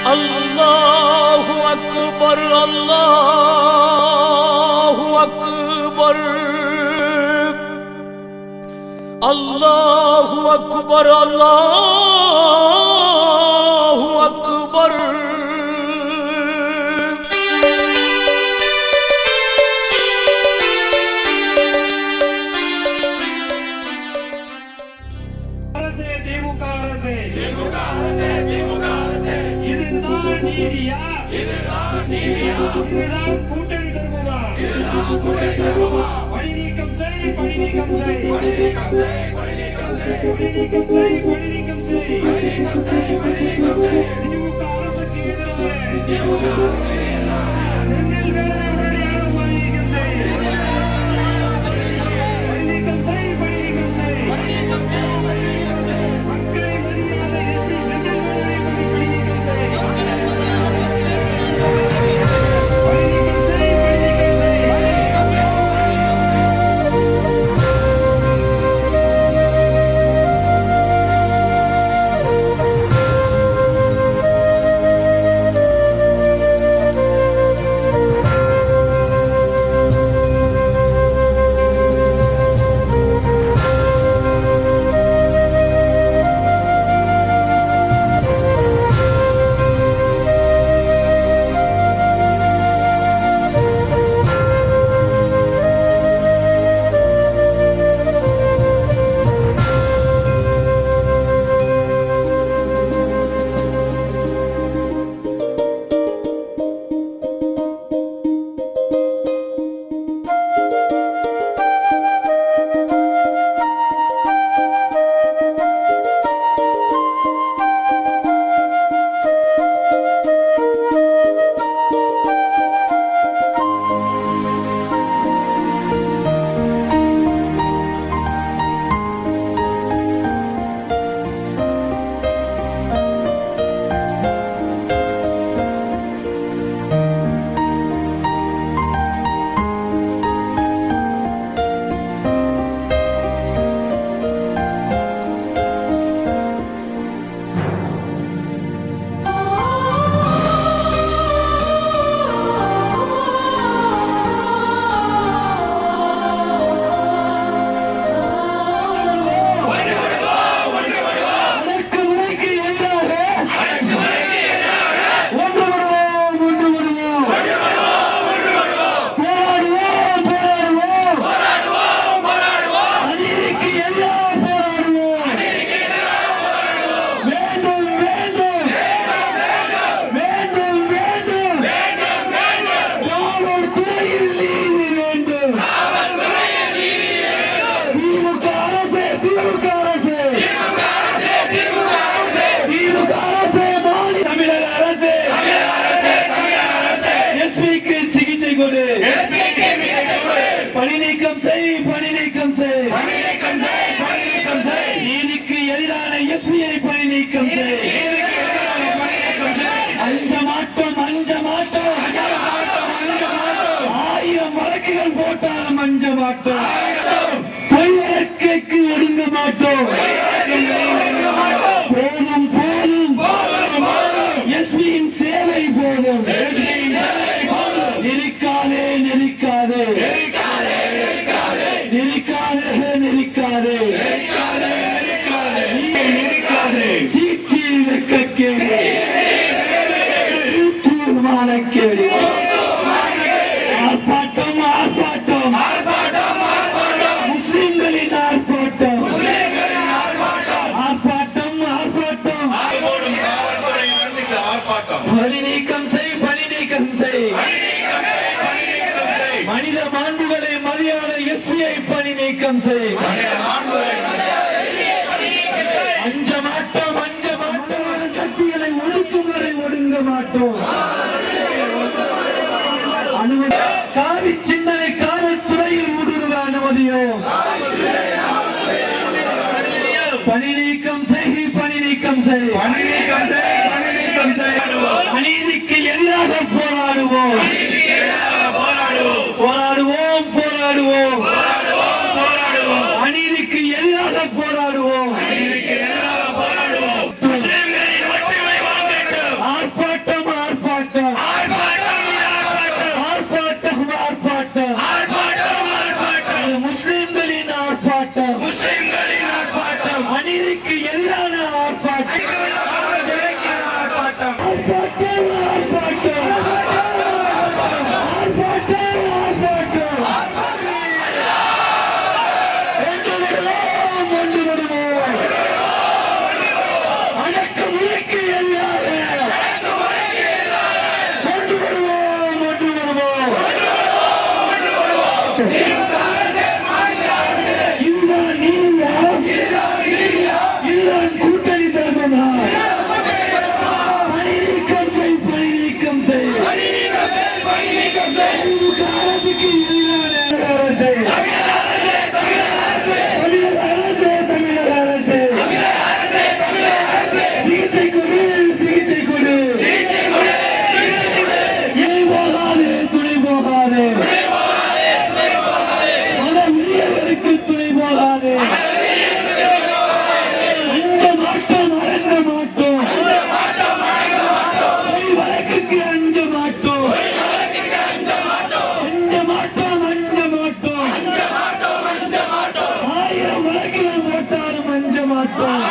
அல்லாஹு அக்பர் அல்லாஹு அக்பர் அல்லாஹு அக்பர் அல்லாஹு அக்பர் கூட்டணி தருவமா பணி நீக்கம் செய் பணி நீக்கம் செய் பணி நீக்கம் செய் பணி நீக்கம் செய் பணி நீக்கம் செய் பணி நீக்கம் செய் பணி நீக்கம் செய் பணி நீக்கம் செய் திமுக அரசுக்கு எதிராக திமுக அரசுக்கு எதிராக செந்தில் வேலை உடனடியாக பணி நீக்கம் செய் பணி நீக்கம் செய் பணி நீக்கம் செய் பணி நீக்கம் செய் பணி நீக்கம் செய் மக்களை மரியாதை எஸ்பி செந்தில் வேலை பணி நீக்கம் செய் பணி நீக்கம் செய் பணி நீக்கம் செய் பணி நீக்கம் செய் பணி நீக்கம் செய் நீதிக்கு எதிரான எஸ்பியை பணி நீக்கம் செய் நீதிக்கு எதிரான பணி நீக்கம் செய் அஞ்ச மாட்டோம் அஞ்ச மாட்டோம் அஞ்ச மாட்டோம் 1000 வழக்குகள் போட்டாலும் அஞ்ச மாட்டோம் பொய் வழக்குக்கு ஒடுங்க மாட்டோம் போதும் போதும் எஸ்பியின் சேவை போதும் நெருக்காதே நெருக்காதே நெருக்காதே சீச்சி வெட்கக்கேடு தூர்மானக்கேடு ஆர்ப்பாட்டம் ஆர்ப்பாட்டம் முஸ்லிம்களின் ஆர்ப்பாட்டம் ஆர்ப்பாட்டம் ஆர்ப்பாட்டம் பணி நீக்கம் செய் பணி நீக்கம் செய் மனித மாண்புகளை மரியாதை எஸ்பியை பணி நீக்கம் செய் அஞ்ச மாட்டோம் சக்திகளை ஒடுக்கும் வரை ஒடுங்க மாட்டோம் காவி சிந்தனை காவல்துறையில் ஊடுருவ அனுமதியோ பணி நீக்கம் செய் பணி நீக்கம் செய் அநீதிக்கு எதிராக போராடுவோம் போராடுவோம் அநீதிக்கு எதிராக இதுதான் நீதியா? இதுதான் கூட்டணி தர்மமா? பணி நீக்கம் செய், பணி நீக்கம் செய். திமுக அரசுக்கு எதிரான அரசு. தமிழக அரசு, தமிழக அரசு. சிகிச்சை கொடு, சிகிச்சை கொடு. இணை போகாது, துணை போகாது. மத வெறியர்களுக்கு துணை போகாது. அஞ்ச மாட்டோம், அடங்க மாட்டோம். பொய் வழக்குக்கு அஞ்ச மாட்டோம். அஞ்ச மாட்டோம், அஞ்ச மாட்டோம். 1000 வழக்குகள் போட்டாலும் அஞ்ச மாட்டோம்.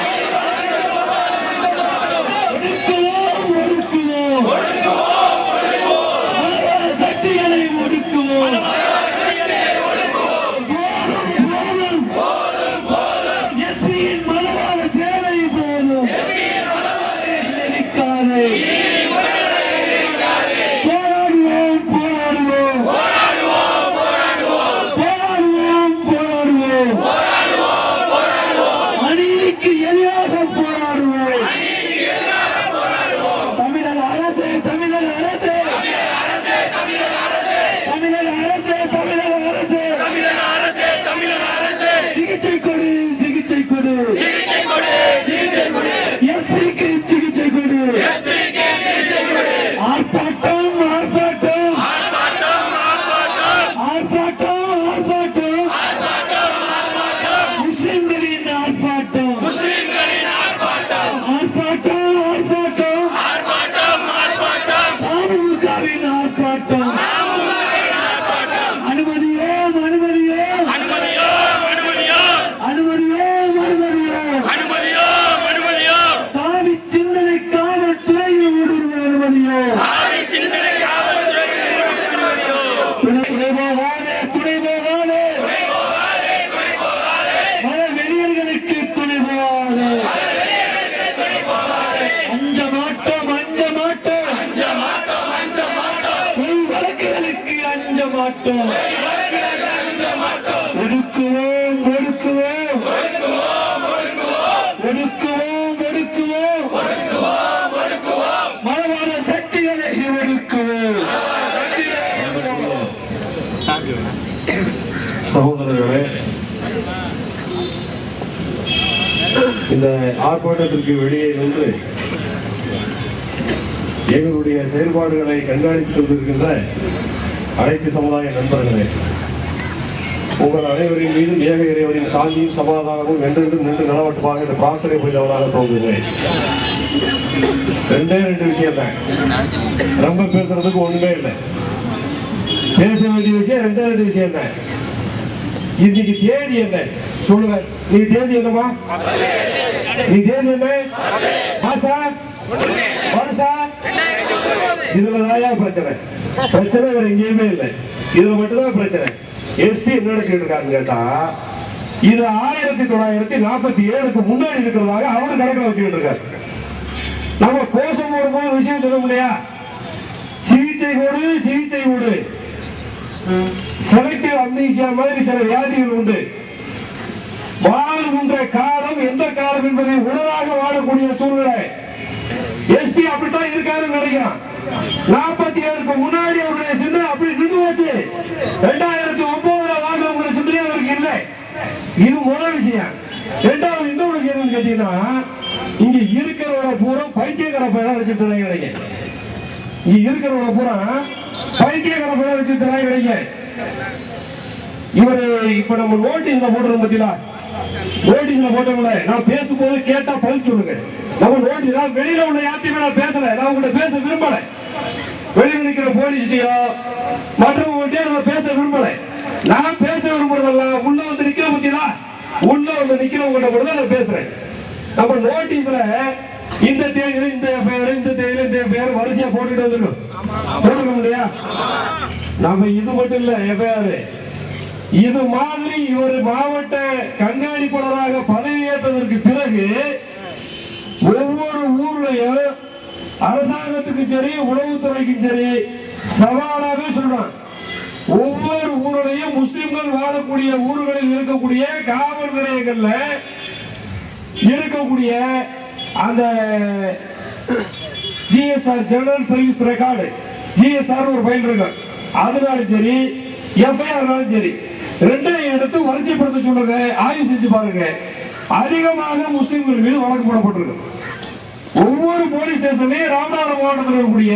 ஒடுக்குவோம், ஒடுக்குவோம். மதவாத சக்திகளை ஒடுக்குவோம். போதும், போதும். எஸ்பியின் மதவாத சேவை போதும். நினைக்காதே. போராடுவோம், போராடுவோம். போராடுவோம், போராடுவோம். அநீதிக்கு எதிராக போராடுவோம். தமிழக அரசு, தமிழக அரசு. தமிழக அரசு. சிகிச்சை கொடு, சிகிச்சை கொடு. எஸ்பிக்கு சிகிச்சை கொடு. ஆர்ப்பாட்டம், ஆர்ப்பாட்டம். ஆர்ப்பாட்டம், ஆர்ப்பாட்டம். முஸ்லிம்களின் ஆர்ப்பாட்டம். ஆர்ப்பாட்டம், ஆர்ப்பாட்டம். திமுகவின் ஆர்ப்பாட்டம். அனுமதியோம், அனுமதியோம். அனுமதியோம். காவி சிந்தனை காவல்துறையில் ஊடுருவ அனுமதியோம். துணை போகாதே, துணை போகாதே. மத வெறியர்களுக்கு துணை போகாதே. அஞ்ச மாட்டோம், அஞ்ச மாட்டோம். பொய் வழக்குகளுக்கு அஞ்ச மாட்டோம். ஒடுக்குவோம், ஒடுக்குவோம். ஒடுக்குவோம். மதவாத சக்திகளை ஒடுக்குவோம். சகோதரர்களே, இந்த ஆர்ப்பாட்டத்திற்கு வெளியே நின்று எங்களுடைய செயல்பாடுகளை கண்காணித்துக் கொண்டிருக்கின்ற அனைத்து சமுதாய நண்பர்களே, உங்கள் அனைவரின் மீதும் ஏக இறைவனின் சாந்தியும் சமாதானமும் என்றென்றும் நின்று நிலவட்டமாக இந்த பிரார்த்தனை புரிந்தவராக தோன்றுகிறேன். 2 விஷயம் தான், ரொம்ப பேசுறதுக்கு ஒண்ணுமே இல்லை. பேச வேண்டிய விஷயம் 2 விஷயம் தான். இன்னைக்கு தேதி என்ன சொல்லுங்க? நீ தேதி என்னமா? நீ தேதி என்ன? மாசா வருஷா? இதுலதான் பிரச்சனை. பிரச்சனை வேற எங்கேயுமே இல்லை, இதுல மட்டும்தான் பிரச்சனை. எஸ்பி என்ன கேட்டிருக்காருன்னு கேட்டா, இது 1947க்கு முன்னாடி இருக்கிறதாக அவரு கணக்கில் வச்சுக்கிட்டு இருக்காரு. நம்ம கோஷம் போடும்போது விஷயம் சொல்ல முடியா? சிகிச்சை கொடு, சிகிச்சை கொடு. செலக்டிவ் அம்னீசியா மாதிரி சில வியாதிகள் உண்டு. வாழ்கின்ற காலம் எந்த காலம் என்பதை உணராக வாழக்கூடிய சூழ்நிலை. எஸ்பி அப்படித்தான் இருக்காருன்னு நினைக்கிறான். 47க்கு முன்னாடி அவருடைய சிந்தனை அப்படி நின்று வச்சு 2009 வாழ்க்கை சிந்தனை அவருக்கு இல்லை. இது முதல் விஷயம். 2வது இன்னொரு விஷயம் கேட்டீங்கன்னா, இங்க இருக்கிறவட பூரா பைத்தியக்கார பையன் வச்சுட்டு கிடைக்க. இங்க இருக்கிறவட பூரா பைத்தியக்கார பையன் வச்சுட்டு கிடைக்க. இவரு இப்ப நம்ம நோட்டீஸ்ல போடுறோம் பத்தியா? நோட்டீஸ்ல போட்டோம்ல, நான் பேசும்போது கேட்டா பதில் சொல்லுங்க. நம்ம நோட்டீஸ் வெளியில உள்ள யார்த்தையுமே நான் பேசல, நான் உங்கள்கிட்ட பேச விரும்பல. வெளியில் நிற்கிற போலீஸ்டையோ மற்றவங்கள்ட்டயோ நம்ம பேச விரும்பல. நான் பேச விரும்புறதெல்லாம் உள்ள வந்து நிக்கிற பத்தியா? உள்ள வந்து நிக்கிறவங்க கூட நான் பேசுறேன். நம்ம நோட்டீஸ்ல இந்த தேதியில இந்த எஃப்ஐஆர், இந்த தேதியில இந்த எஃப்ஐஆர் வரிசையா போட்டுட்டு வந்துடும். போட்டுக்க முடியா? நம்ம இது மட்டும் இல்ல எஃப்ஐஆர், இது மாதிரி இவர் மாவட்ட கண்காணிப்பாளராக பதவியேற்றதற்கு பிறகு ஒவ்வொரு ஊர்லயும் அரசாங்கத்துக்கும் சரி உளவுத்துறைக்கும் சரி சவாலாவே சொல்றான். ஒவ்வொரு ஊர பொருளையும் முஸ்லிம்கள் வாழக்கூடிய ஊர்களில் இருக்கக்கூடிய காவல் நிலையங்கள்ல இருக்கக்கூடிய அந்த GSR general service record GSR ஒரு ஃபைல் இருக்கு, அதனாலும் சரி எஃப்ஐஆர்னாலும் சரி ரெண்டையும் எடுத்து வரிசைப்படுத்த சொல்லுங்க, ஆய்வு செஞ்சு பாருங்க. அதிகமாக முஸ்லிம்கள் மீது வழக்கு போடப்பட்டிருக்கு. ஒவ்வொரு போலீஸ் ஸ்டேஷன்லையும் ராமநாதபுரம் மாவட்டத்தில் இருக்கக்கூடிய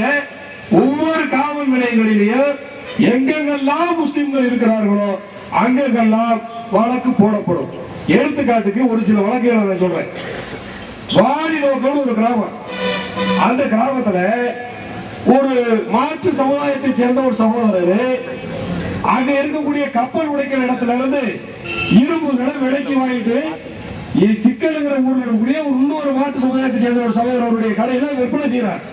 ஒவ்வொரு காவல் நிலையங்களிலேயும் எங்கெங்கெல்லாம் முஸ்லிம்கள் இருக்கிறார்களோ அங்கெல்லாம் வழக்கு போடப்படும். எடுத்துக்காட்டுக்கு ஒரு சில வழக்குகளை நான் சொல்றேன். வாடிலோக்கல் ஒரு கிராமம், அந்த கிராமத்துல ஒரு மாற்று சமுதாயத்தை சேர்ந்த ஒரு சகோதரர் அங்க இருக்கக்கூடிய கப்பல் உடைக்கிற இடத்துல இருந்து இரும்புகளை விலைக்கு வாங்கிட்டு சிக்கலுங்கிற ஊர்ல இருக்கக்கூடிய ஒரு இன்னொரு மாற்று சமுதாயத்தை சேர்ந்த ஒரு சகோதரருடைய கடையில விற்பனை செய்யறார்.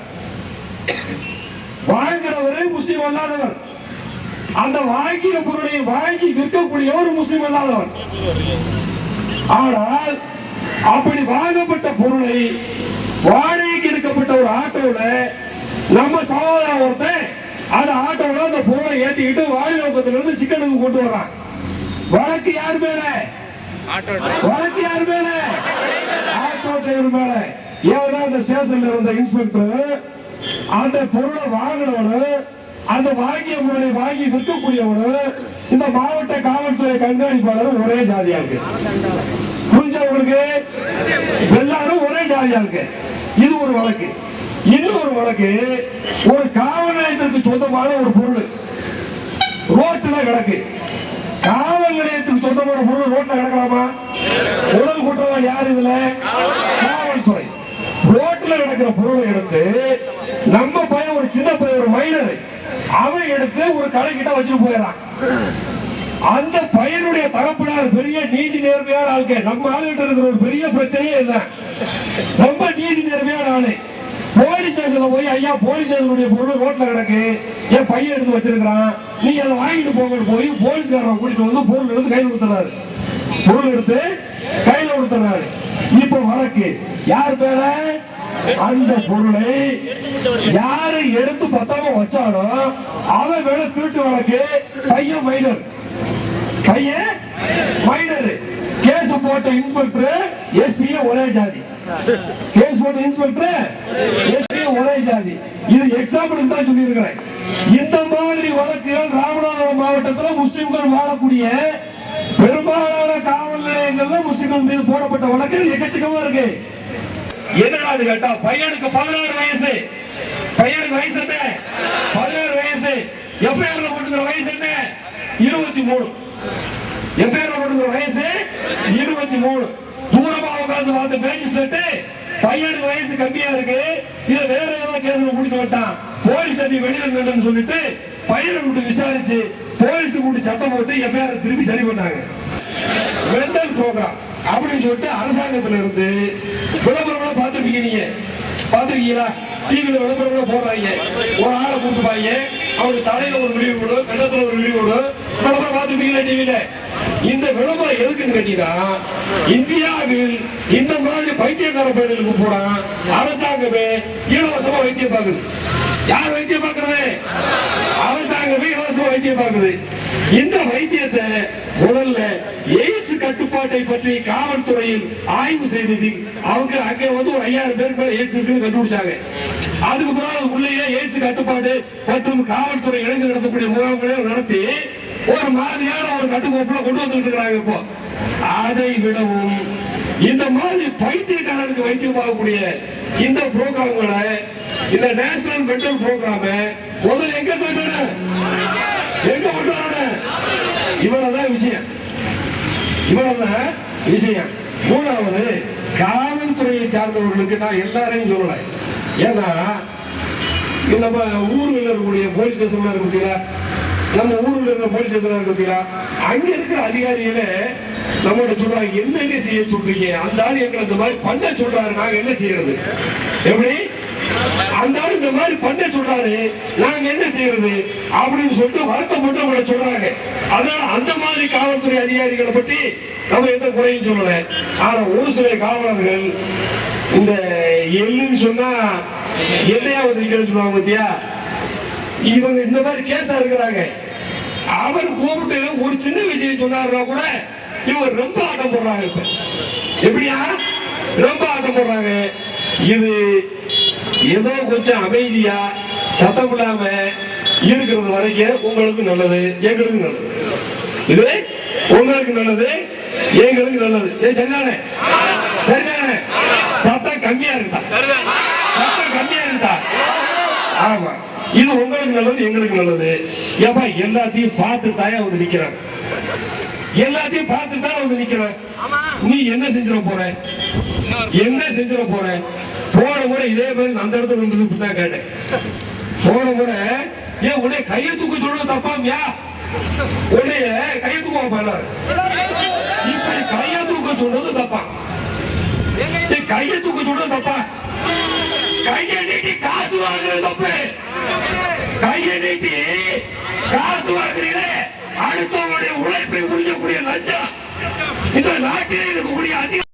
வாங்குறவரே முஸ்லீம் அல்லாதவர், அந்த வாங்கிய பொருளை வாங்கி விற்கக்கூடியவர் முஸ்லீம் அல்லாதவர். ஆனால் அப்படி வாங்கப்பட்ட பொருளை வாடகைக்கு எடுக்கப்பட்ட ஒரு ஆட்டோல நம்ம சகோதரன் ஒருத்தன் அந்த ஆட்டோல அந்த பொருளை ஏற்றிக்கிட்டு வாடி நோக்கத்திலிருந்து சிக்கனுக்கு கொண்டு வர்றான். வழக்கு யார் மேல? வழக்கு யார் மேல? ஆட்டோ டிரைவர் மேல. ஏன்னா அந்த ஸ்டேஷன்ல இருந்த இன்ஸ்பெக்டர் அந்த பொருளை வாங்கினவனு அந்த வாங்கிய பொருளை வாங்கி விற்கக்கூடியவனு இந்த மாவட்ட காவல்துறை கண்காணிப்பாளர் ஒரே ஜாதியா இருக்கு. புரிஞ்சவங்களுக்கு எல்லாரும் ஒரே ஜாதியா இருக்கு. இது ஒரு வழக்கு. இன்னொரு வழக்கு, ஒரு காவல் நிலையத்திற்கு சொந்தமான ஒரு பொருள் ரோட்ல கிடக்கு. காவல் நிலையத்துக்கு சொந்தமான பொருள் ரோட்ல கிடக்கலாமா? உடல் குற்றவாளி யார் இதுல? காவல்துறை. ரோட்ல கிடக்கிற பொருளை எடுத்து நம்ம பையன், ஒரு சின்ன பையன், ஒரு மைனர், அவன் எடுத்து ஒரு கடை கிட்ட வச்சுட்டு போயிடறான். அந்த பையனுடைய தகப்பனார் பெரிய நீதி நேர்மையான ஆளுக்கு. நம்ம ஆளுகிட்ட இருக்கிற ஒரு பெரிய பிரச்சனையே இதுதான். ரொம்ப நீதி நேர்மையான ஆளு. போலீஸ் ஸ்டேஷன்ல போய், ஐயா போலீஸ் ஸ்டேஷனுடைய பொருள் ரோட்ல கிடக்கு, என் பையன் எடுத்து வச்சிருக்கிறான், நீ அதை வாங்கிட்டு போங்கன்னு போய் போலீஸ்காரன் கூட்டிட்டு வந்து பொருள் எடுத்து கையில் கொடுத்துறாரு. பொருள் எடுத்து கையில கொடுத்துறாரு. இப்ப வழக்கு யார் பேர? அந்த பொருளை யாரு எடுத்து பத்தாம வச்சாலும் அவன் மேல திருட்டு வழக்கு. பையன் மைனர், பையன் மைனர். கேஸ் போட்ட இன்ஸ்பெக்டர் எஸ்பி ஒரே ஜாதி. கேஸ் போட்ட இன்ஸ்பெக்டர் எஸ்பி ஒரே ஜாதி. இது எக்ஸாம்பிள் தான் சொல்லி இருக்கிறேன். இந்த மாதிரி வழக்குகள் ராமநாதபுரம் மாவட்டத்தில் முஸ்லிம்கள் வாழக்கூடிய பெரும்பாலான காவல் நிலையங்கள்ல முஸ்லிம்கள் மீது போடப்பட்ட வழக்குகள் எக்கச்சக்கமா இருக்கு. என்னடான்னு கேட்டா, பையனுக்கு 16 வயசு. பையனுக்கு வயசு என்ன? 16 வயசு. எஃப்ஐஆர்ல போட்டுக்கிற வயசு என்ன? 23. எஃப்ஐஆர்ல போட்டுக்கிற வயசு 23. தூரமா உட்கார்ந்து பார்த்து மேஜிஸ்ட்ரேட் பையனுக்கு வயசு கம்மியா இருக்கு, இதை வேற ஏதாவது கேஸ்ல கூட்டிட்டு வந்துட்டான், போலீஸ் அடி வெளியில நின்று சொல்லிட்டு பையனை கூட்டி விசாரிச்சு போலீஸ் கூட்டி சட்டம் போட்டு எஃப்ஐஆர் திருப்பி சரி பண்ணாங்க. மெண்டல் ப்ரோக்ராம் அப்படின்னு சொல்லிட்டு அரசாங்கத்துல இருந்து விளம்பரம் பார்த்துருக்கீங்க. நீங்க பார்த்துருக்கீங்களா? டிவியில விளம்பரம் போடுறாங்க. ஒரு ஆளை கூப்பிட்டுப்பாங்க, அவனுக்கு தலையில ஒரு விழிவு விடு, கண்டத்துல ஒரு விழிவு விடு. விளம்பரம் பார்த்துருக்கீங்களா டிவியில? இந்த விளம்பரம் எதுக்குன்னு கேட்டீங்கன்னா, இந்தியாவில் இந்த மாதிரி பைத்தியக்கார பயிர்களுக்கு போனா அரசாங்கமே இலவசமா வைத்தியம் பார்க்குது. யார் வைத்தியம் பார்க்கறது? அரசாங்கமே இலவசமா வைத்தியம் பார்க்குது. இந்த வைத்தியத்தை முதல்ல எய்ட்ஸ் கட்டுப்பாட்டை பற்றி காவல்துறையில் ஆய்வு செய்தது. அவங்க அங்கே வந்து ஒரு 5000 பேருக்கு மேல எய்ட்ஸ் இருக்குன்னு கண்டுபிடிச்சாங்க. அதுக்கு பிறகு உள்ளேயே எய்ட்ஸ் கட்டுப்பாடு மற்றும் காவல்துறை இணைந்து நடத்தக்கூடிய முகாம்களை நடத்தி ஒரு மாதிரியான ஒரு கட்டுக்கோப்புல கொண்டு வந்துட்டு இருக்கிறாங்க. இப்போ அதை விடவும் இந்த மாதிரி பைத்தியக்காரனுக்கு வைத்தியம் பார்க்கக்கூடிய இந்த புரோகிராம்களை, இந்த நேஷனல் மென்டல் புரோகிராம முதல்ல எங்க கொண்டு வரணும்? இவ்வளவுதான் விஷயம். இவ்வளவுதான் விஷயம். மூணாவது, காவல்துறையை சார்ந்தவர்களுக்கு நான் எல்லாரையும் சொல்லல. ஏன்னா நம்ம ஊர்ல இருக்கக்கூடிய போலீஸ் ஸ்டேஷன் இருக்கீங்களா, நம்ம ஊர்ல இருக்கிற போலீஸ் ஸ்டேஷன் இருக்கீங்களா, அங்க இருக்கிற அதிகாரிகளே நம்மளோட சொல்றாங்க, என்ன செய்ய சொல்றீங்க? அந்த ஆள் எங்களை இந்த மாதிரி பண்ண சொல்றாரு, நாங்க என்ன செய்யறது? எப்படி அந்த ஆள் இந்த மாதிரி பண்ண சொல்றாரு, நாங்க என்ன செய்யறது அப்படின்னு சொல்லிட்டு வருத்தப்பட்டு அவங்களை சொல்றாங்க. அதனால அந்த மாதிரி காவல்துறை அதிகாரிகளை பற்றி நம்ம எந்த குறையும் சொல்லல. ஆனா ஒரு சில காவலர்கள் இந்த எள்ளுன்னு சொன்னா எல்லையா வந்து சொல்லுவாங்க பத்தியா, இவங்க இந்த மாதிரி கேஸா இருக்கிறாங்க. அவர் கூப்பிட்டு ஒரு சின்ன விஷயம் சொன்னாருன்னா கூட இவர் ரொம்ப ஆட்டம் போடுறாங்க. இப்ப எப்படியா ரொம்ப ஆட்டம் போடுறாங்க. இது ஏதோ கொஞ்சம் அமைதியா சத்தம் இல்லாம இருக்கிறது வரைக்கும் உங்களுக்கு நல்லது, எங்களுக்கு நல்லது. இது உங்களுக்கு நல்லது, எங்களுக்கு நல்லது. சரிதானே? சரிதானே? சத்தம் கம்மியா இருக்குதா? சத்தம் கம்மியா இருக்குதா? ஆமா, இது உங்களுக்கு நல்லது, எங்களுக்கு நல்லது. ஏப்பா எல்லாத்தையும் பார்த்து தாயா வந்து நிக்கிறாங்க. எல்லாத்தையும் பார்த்து தான் வந்து நிக்கிறாங்க. நீ என்ன செஞ்சிட போற? என்ன செஞ்சிட போற? போன முறை இதே மாதிரி அந்த இடத்துல வந்து தான் கேட்டேன். போன முறை ஏன் உடைய கையை தூக்க சொல்றது தப்பாமியா? உடைய கையை தூக்க போயிடாரு. இப்படி கையை தூக்க சொல்றது தப்பா? கையை தூக்க சொல்றது தப்பா? கையை நீட்டி காசு வாங்குறது தப்பு. கையை நீட்டி காசு வாங்குறீங்களே, அடுத்தவங்களுடைய உழைப்பை உறிஞ்சக்கூடிய லஞ்சம் இந்த நாட்டிலே இருக்கக்கூடிய அதிகம்.